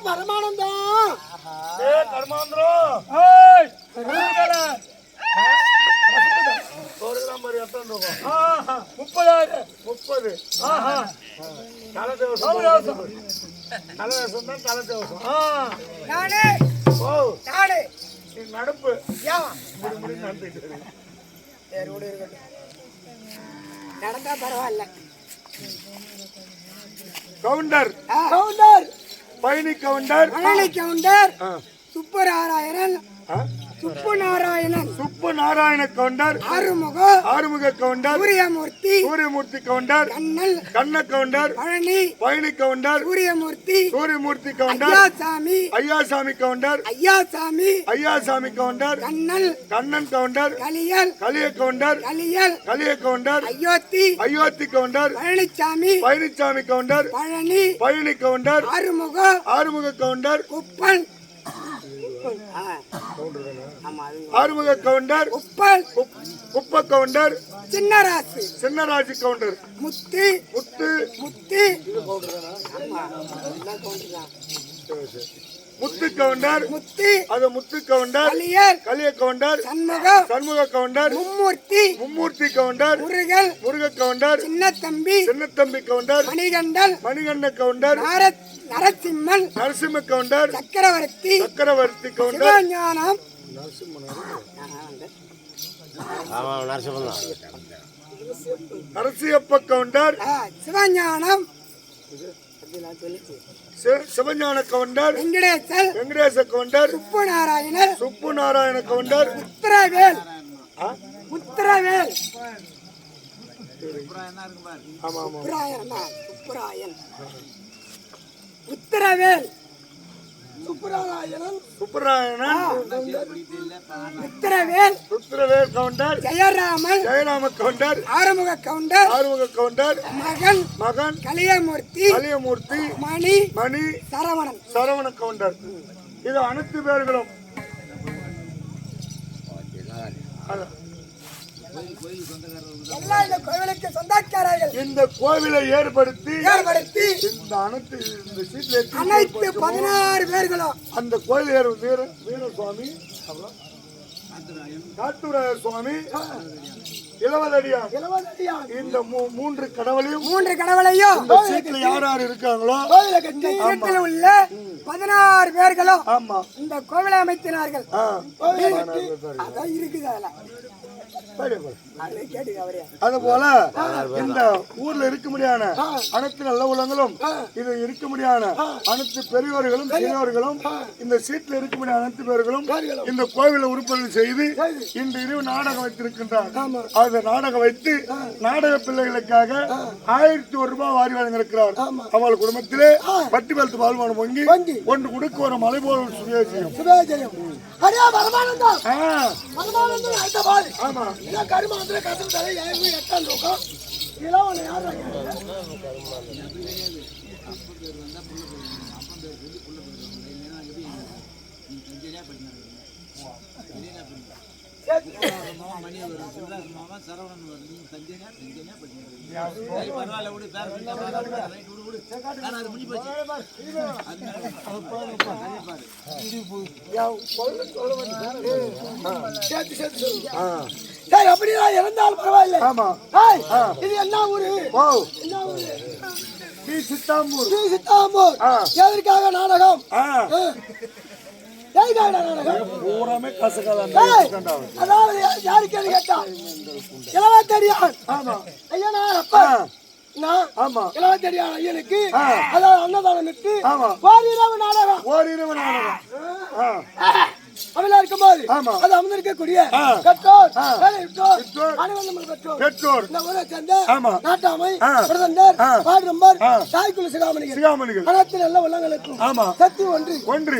பரமானந்தம் கர்மாந்திரம் ஒரு நம்பர் எத்தனை இருக்கும் 30 கலதேவசம் தான் கலதேவசம் நடப்பு நடந்தா பரவாயில்ல கவுண்டர் பயணி கவுண்டர் சுப்பநாராயணன் சுப்பநாராயண கவுண்டர் ஆறுமுக கவுண்டர் சூரியமூர்த்தி கவுண்டர் கண்ண கவுண்டர் பழனி கவுண்டர் சூரியமூர்த்தி கவுண்டர் ஐயாசாமி கவுண்டர் ஐயாசாமி கவுண்டர் கண்ணன் கவுண்டர் கலிய கவுண்டர் அயோத்தி கவுண்டர் பழனிசாமி கவுண்டர் பழனி கவுண்டர் ஆறுமுக கவுண்டர் ஆறுமுக கவுண்டர் குப்ப கவுண்டர் சின்னராஜு கவுண்டர் முத்து கவுண்டர் அது Muthu Gounder Kaliya Gounder Shanmuga Gounder Mummoorthy Gounder Muruga Gounder Chinnathambi Gounder Manikanda Gounder Narasimha Gounder Chakravarthy Gounder Narasiyappa Gounder Sivagnana Gounder Venkatesa Gounder Subbu Narayana counter முத்திரவேல் சுப்பிரவேல் counter Jayarama counter Arumuga counter மகன் கலியமூர்த்தி மணி சரவண கவுண்டர். இது அனைத்து பேர்களும் இந்த கோவிலை ஏற்படுத்தி இந்த அனைத்து 16 பேர்களும் அந்த கோயில் வீரசுவாமி காட்டுராயர் சுவாமி இளவலடியான் இந்த மூன்று கடவுளையும் யார் யார் இருக்காங்களோ உள்ள 16 பேர்களும் இந்த கோவிலை அமைத்தினார்கள். அதுபோல இந்த ஊர்ல இருக்க முடியாத அனைத்து நல்ல உலகங்களும் இது இருக்க முடியாத அனைத்து பெரியோர்களும் சிறியோர்களும் இந்த சீட்ல இருக்க முடியாத அனைத்து பேர்களும் இந்த கோவிலை உறுப்பினர் செய்து இன்று இரவு நாடகம் வைத்திருக்கின்றார். அந்த நாடகம் வைத்து நாடக பிள்ளைகளுக்காக 1001 ரூபாய் வாரி வழங்கியிருக்கிறார். அவள் குடும்பத்திலே பட்டி பழுத்து வாழ்வான பொங்கி ஒன்று கொடுக்க ஒரு மலை போல சுபேஜயம். ஆமா கருமாந்திர கசம் தலை 8 ரூபாய் இளவனை யார் அப்படியா இறந்தாலும் பரவாயில்லை. இது என்ன ஊரு? சித்தாம்பூர். எதற்காக நாடகம்? அதாவது யாருக்கு கேட்டா இளவத்தடியான் ஐயனா அப்பா இளவத்தடியான் ஐயனுக்கு அதாவது அன்னதானத்துக்கு ஓரிரவு நாடகம் அவளா இருக்கும்போது அது அமர்ந்திருக்கக்கூடிய பெற்றோர் இந்த ஊரை சேர்ந்த நாட்டாமை பிரதமர் வார்டு மெம்பர் தாய்க்குழு சிகாமணிகள் அனைத்து நல்ல உள்ளங்களுக்கும் சக்தி ஒன்று 16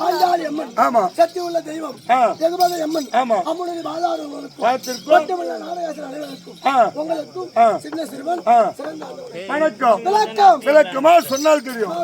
பாஞ்சாலி அம்மன் சக்தி உள்ள தெய்வம் ஜெகபதி அம்மன் அம்மனுடைய பாதாரங்களுக்கும் நாடகாசர் அனைவருக்கும் உங்களுக்கும் சின்ன சிறுவன் வணக்கம் விளக்கமா சொன்னால் தெரியும்.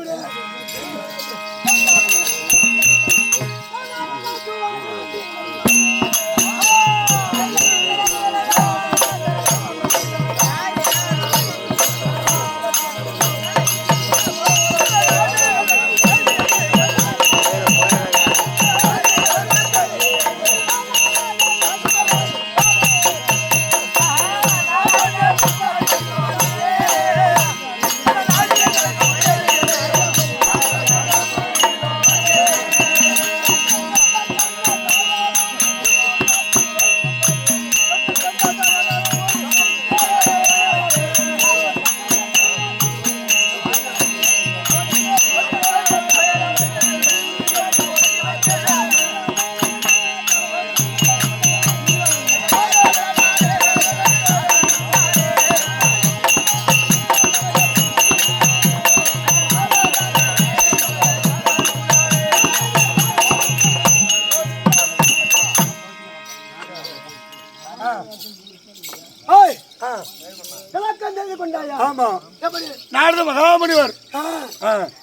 எழுதி கொண்டாயா? ஆமா. எப்படி? நாரத மகாமுனிவர்.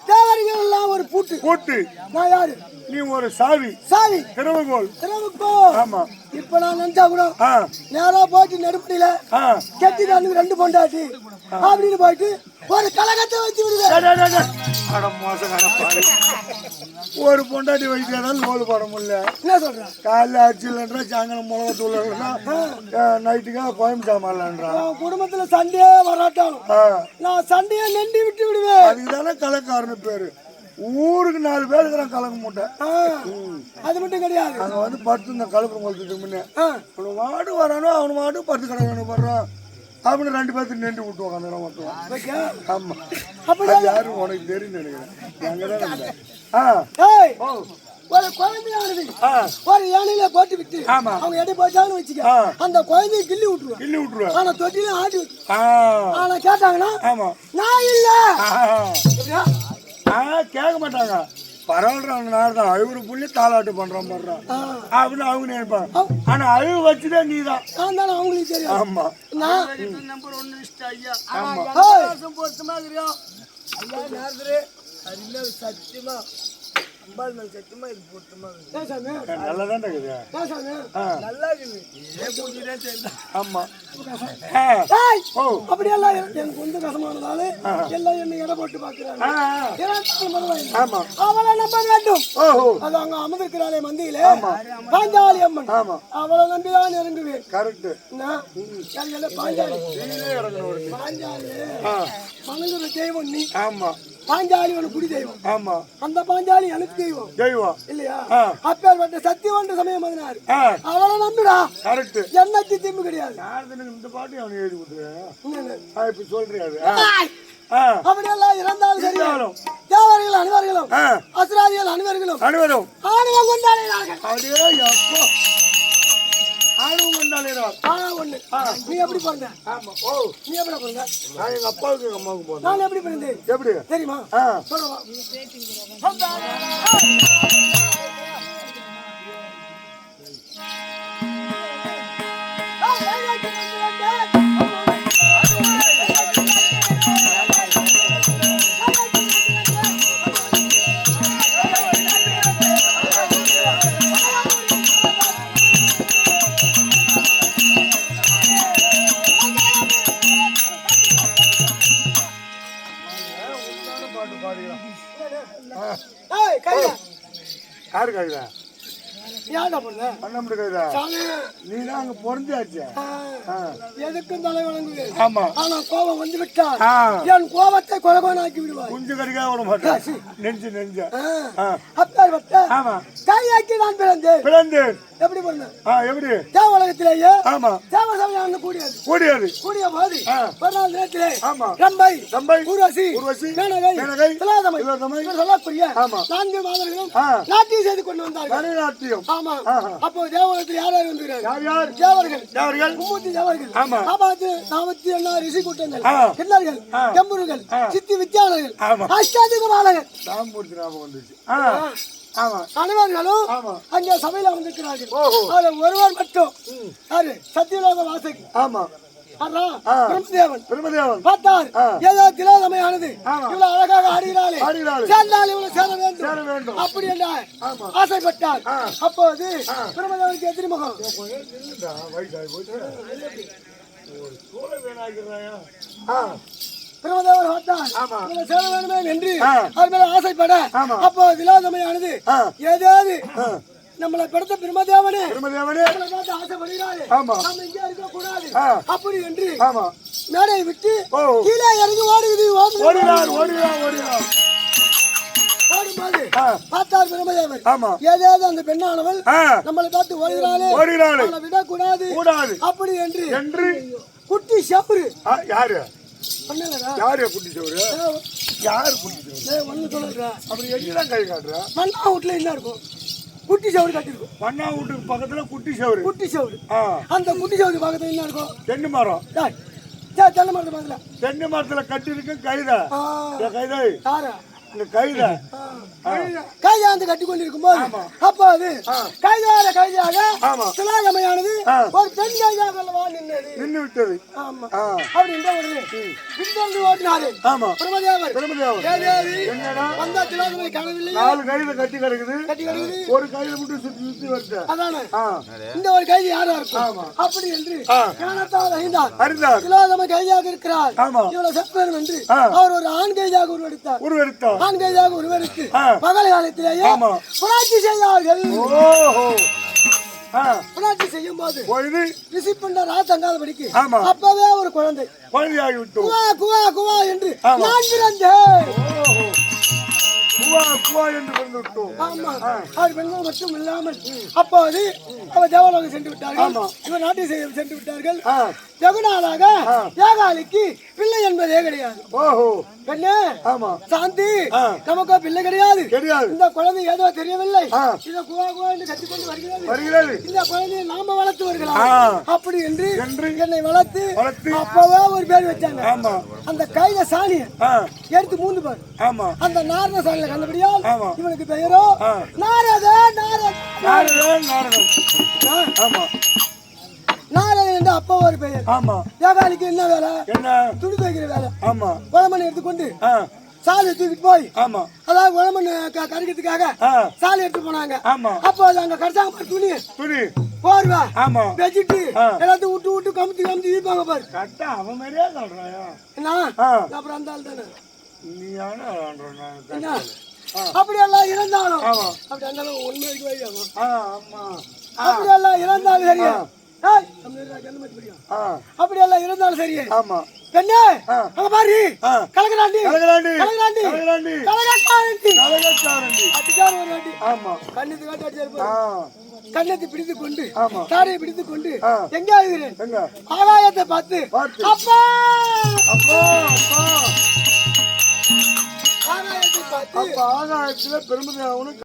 தேவர்கள் எல்லாம் ஒரு பூட்டு. பூட்டு. நான் யாரு? நீ ஒரு சாவி. சாவி. திறவுகோல். திறவுகோல். ஆமா. இப்ப நான் நினைச்சா கூட நேரா போயிட்டு நெருப்படியில கெட்டிட்டு 2 பொண்டாட்டி அப்படின்னு போயிட்டு ஒரு கலகத்தை வச்சு விடுவேன். ஒரு பொண்டாட்டி வைக்கிறதால லோடு போட முடியல. என்ன சொல்றேன்? காலைல அரிசிலன்றா சாயங்காலம் மிளகா தூள் நைட்டுக்கா கோயம் சாமான்லன்றா. குடும்பத்துல சண்டையே வராட்டாலும் நான் சண்டையை நெண்டி விட்டு விடுவேன். அதுக்குதானே கலக்காரனு பேரு. ஊருக்கு 4 பேருக்கு நான் கலக்க மாட்டேன். அது மட்டும் கிடையாது. அங்க வந்து படுத்து இந்த கலப்பு கொளுத்துட்டு முன்னே அவனு மாடு வரானோ அவனு மாடு படுத்து கிடக்கானு வர்றான் அப்படின்னு 2 பேர்த்துக்கு நின்று விட்டு உட்காந்து மட்டும். ஆமா. அப்படி யாரும் உனக்கு தெரியும் நினைக்கிறேன். அங்கதான் ஒரு குழந்தையானது ஒரு யானையில போட்டு விட்டு அவங்க எடை போட்டாலும் வச்சுக்க அந்த குழந்தைய கிள்ளி விட்டுருவேன். ஆனா தொட்டில ஆட்டி விட்டு ஆனா கேட்டாங்கன்னா நான் இல்ல கேட்க மாட்டாங்க. பரவாயில்ல நார்தான் அழுகுற புள்ளி தாளாட்டு பண்றான் பண்றான் அப்படின்னு அவங்க நினைப்பாங்க. ஆனா அழுகு வச்சுதான் நீதான் அவங்களுக்கு தெரியும். ஆமா. நம்பர் 1 ஐயா. சத்தியமா சத்தியமா இது பொருத்தமா நல்லதான் நல்லா இருக்குது. ஆமா. அப்படியெல்லாம் எனக்கு கொஞ்சம் கஷ்டமானதால எல்லாம் என்ன எடை போட்டு பாக்குறாங்க. அவளை நம்ப வேண்டும். அது அங்க அமர்ந்திருக்கிறாளே மந்தியில பாஞ்சாலி அம்மன். அவளை நம்பிதான் இறங்குவேன். கரெக்ட். பாஞ்சாலி மணங்குற தெய்வம் நீ. ஆமா. பாஞ்சாலி ஒரு குடி தெய்வம். ஆமா. அந்த பாஞ்சாலி எனக்கு தெய்வம் இல்லையா? அப்பேற்பட்ட சத்தியவந்த சமயம் பதினாறு அவளை நம்பிடா. கரெக்ட். என்னக்கு திம்பு கிடையாது. இந்த பாட்டு அவனை எழுதி கொடுத்துருவேன். இப்ப சொல்றியாது. அப்படியெல்லாம் இறந்தாலும் சரி தேவர்கள் அனைவர்களும் அசுராதிகள் அனைவரும் ஆணவம் கொண்டாடுகிறார்கள். நீ எப்படி பிறந்த? நீ எப்படி பிறந்த? நான் எங்க அப்பாவுக்கு எங்க அம்மாவுக்கு போனேன். நான் எப்படி பிறந்தேன்? எப்படி தெரியுமா? சொல்லுவா. யாரு கைதா? நீதான் அங்க பொறந்தாச்சு. எதுக்கும் தலை வணங்குது. ஆமா. ஆனா கோபம் வந்து விட்டால் என் கோபத்தை கொலகோனாக்கி விடுவார். குஞ்சு கடிக்காம விட மாட்டேன். நெஞ்சு அப்பேற்பட்ட கையாக்கி நான் பிறந்தேன். எப்படி பிறந்தேன்? எப்படி? தேவ உலகத்திலேயே ஆமா தேவ சமயம் கூடிய போது ஒரு நாள் நேரத்திலே ரம்பை ஊர்வசி மேனகை திலோதமை சொல்லக்கூடிய 4 மாதர்களும் நாட்டியம் செய்து கொண்டு வந்தார்கள். ஆமா. அப்போ தேவலோகத்தில் யார் வந்தார்கள்? தேவர்கள் 30 தேவர்கள். 48 ரிஷி கூட்டங்கள், கிண்ணர்கள், கம்புர்கள், சித்தி வித்யாளர்கள், அஷ்டாதிக பாலகர் அனைவர்களும் அங்கே சபையில வந்திருக்கிறார்கள். ஒருவர் மட்டும் சத்தியலோக வாசகி பிரம்மதேவன் பார்த்தார். ஏதோ திலோதமையானது இவ்வளவு அழகாக ஆடுகிறாளே, சேர்ந்தால் இவ்வளவு சேர வேண்டும் அப்படி என்று ஆசைப்பட்டார். அப்போது பிரம்மதேவனுக்கு எதிரி முகம் பிரம்மதேவர் பார்த்தார் சேர வேண்டுமே என்று அது மேல ஆசைப்பட அப்போ திலோதமையானது ஏதாவது நம்மளை படுத்த பிரம்மதேவனே ஆசைப்படுகிறாரே நம்ம இங்கே இருக்க கூடாது அப்படி என்று மேடை விட்டு கீழே இறங்கி ஓடும்போது பார்த்தார் பிரம்மதேவர். ஏதாவது அந்த பெண்ணானவள் நம்மளை பார்த்து ஓடுகிறாளே விடக்கூடாது அப்படி என்று குட்டி சவுரு யாரு குட்டி சவுரு யாரு குட்டி சவுரு ஒண்ணு சொல்லுற அப்படி எங்கதான் கை காட்டுற? மண்ணா வீட்டுல என்ன இருக்கும்? குட்டி சவுரு கட்டிருக்கும். மண்ணா வீட்டுக்கு பக்கத்துல குட்டி சவுரு அந்த குட்டி சவுரு பக்கத்துல என்ன இருக்கும்? தென்னை மரம். தென்னை மரத்துல கட்டி இருக்கு கைதா இந்த கைத கைதாந்து கட்டி கொண்டிருக்கும் போது அப்போது கைதியாக சிலாகமையானது ஒரு பெண் கைதாக அல்லவா நின்று விட்டது. ஆமா அப்படின்ற ஒரு பின்தொடர்ந்து ஓட்டினாரு. ஆமா பிரம்மதேவர் என்னடா வந்தா சிலாகமை காணவில்லை. 4 கைத கட்டி கிடக்குது, ஒரு கையில மட்டும் சுத்தி சுத்தி வருது. அதானே இந்த ஒரு கைதி யாரா இருக்கும் அப்படி என்று ஞானத்தால் அறிந்தார். சிலாகமை கைதியாக இருக்கிறார், இவ்வளவு செப்பேரும் என்று அவர் ஒரு ஆண் கைதியாக உருவெடுத்தார். ஆண் கைதியாக உருவெடுத்து பகல் காலத்திலேயே புராட்சி செய்தார்கள். புராட்சி செய்யும் போது ரிஷி பண்ட ராத்தங்காதபடிக்கு அப்பவே ஒரு குழந்தையாகி விட்டு குவா குவா என்று நான் பிறந்தேன். பெண்கள் மட்டும் இல்லாமல் அப்போது அவர் தேவலோகம் சென்று விட்டார்கள், இவர் நாட்டை சென்று விட்டார்கள். வெகு நாளாக ஏகாலிக்கு பிள்ளை என்பதே கிடையாது. பெண்ணே சாந்தி, நமக்கு பிள்ளை கிடையாது. இந்த குழந்தை ஏதோ தெரியவில்லை, இதை குவா குவா என்று கட்டிக்கொண்டு வருகிறது. இந்த குழந்தையை நாம வளர்த்து வருகிறோம் அப்படி என்று என்னை வளர்த்து அப்பவே ஒரு பேர் வச்சாங்க. அந்த கைத சாணியை எடுத்து மூந்து பாரு, அந்த நாரத சாணியில கண்டபடியால் இவனுக்கு பெயரோ நாரதன் என்று அப்பா ஒரு பெயர். ஏகாலிக்கு என்ன வேலை? துணி துவைக்கிற வேலை. குழம்பனை எடுத்துக்கொண்டு சாலை தூக்கிட்டு போய் அதாவது குழம்பன் கறிக்கிறதுக்காக சாலை எடுத்து போனாங்க. அப்போ அங்க கடைசாங்க துணி போர்வா வச்சுட்டு எல்லாத்தையும் விட்டு விட்டு கமுத்தி கமுத்தி வீப்பாங்க பாரு. அவன் மாதிரியே சொல்றாயா என்ன? அப்புறம் அந்த ஆள் தானே என்ன அப்படியெல்லாம் இருந்தாலும் அப்படி அந்த உண்மைக்கு வையாமா அப்படியெல்லாம் இருந்தாலும் சரியா அப்படியெல்லாம் இருந்தாலும் சரியே. பெண்ணே அங்க பாரு, கலகராண்டி கண்ணத்து காட்டி அடிச்சாரு. கண்ணத்தை பிடித்துக் கொண்டு தாடையை பிடித்துக் கொண்டு எங்க ஆகுகிறேன் ஆகாயத்தை பார்த்து அப்பா ஆகாயத்தை பார்த்து ஆகாயத்துல பெருமதியாகணும்